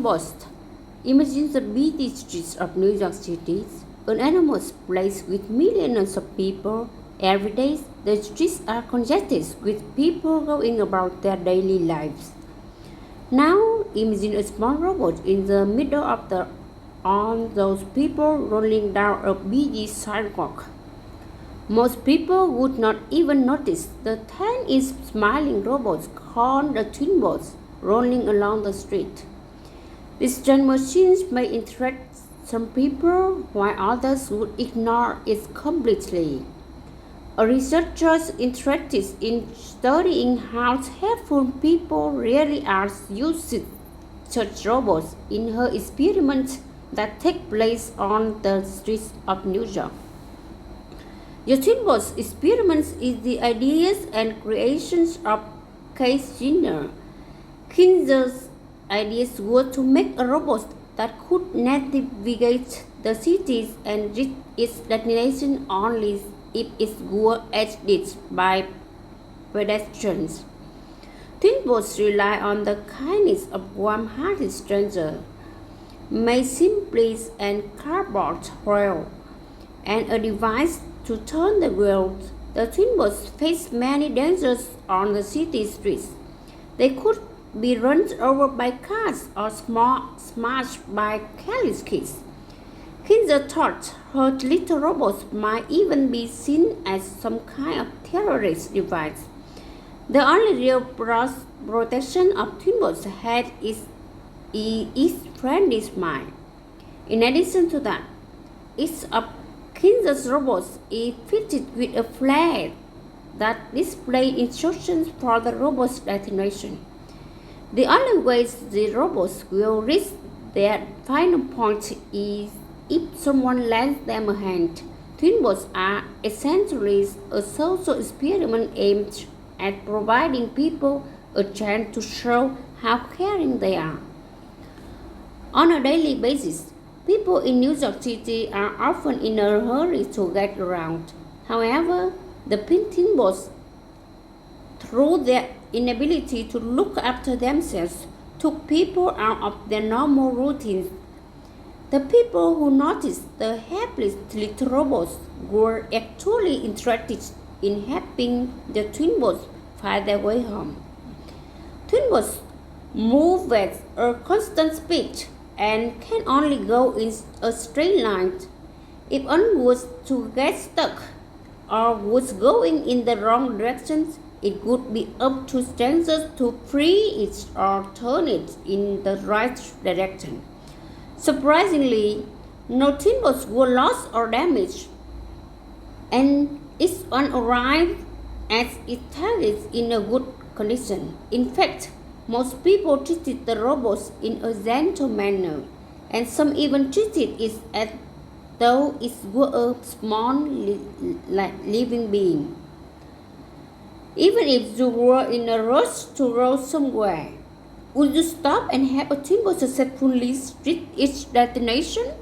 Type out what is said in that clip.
boss. Imagine the busy streets of New York City, an enormous place with millions of people. Every day, the streets are congested with people going about their daily lives. Now, imagine a small robot in the middle of all those people rolling down a busy sidewalk. Most people would not even notice the tiny smiling robots called the twin bots rolling along the street. These giant machines may interest some people while others would ignore it completely. A researcher interested in studying how helpful people really are using such robots in her experiments that take place on the streets of New York. The Twinbots experiments is the ideas and creations of Keith Gardner. Kinder's ideas were to make a robot that could navigate the cities and reach its destination only if it were aided by pedestrians. Twinbots rely on the kindness of warm-hearted strangers, made simply and cardboard rail, and a device to turn the wheels. The Twinbots face many dangers on the city streets. They could be run over by cars or smashed by careless kids. Kinder thought her little robots might even be seen as some kind of terrorist device. The only real protection of Twinbots had is its friendly smile. In addition to that, each of Kinder's robots is fitted with a flag that displays instructions for the robot's destination. The only way the robots will reach their final point is if someone lends them a hand. Twinbots are essentially a social experiment aimed at providing people a chance to show how caring they are. On a daily basis, people in New York City are often in a hurry to get around. However, the Twinbots, through their inability to look after themselves, took people out of their normal routines. The people who noticed the helpless little robots were actually interested in helping the Twinbots find their way home. Twinbots move at a constant speed and can only go in a straight line. If one was to get stuck or was going in the wrong direction, it would be up to strangers to free it or turn it in the right direction. Surprisingly, no Twinbots were lost or damaged, and each one arrived at its target in a good condition. In fact, most people treated the robots in a gentle manner, and some even treated it as though it were a small living being. Even if you were in a rush to roll somewhere, would you stop and help a Twinbot successfully reach its destination?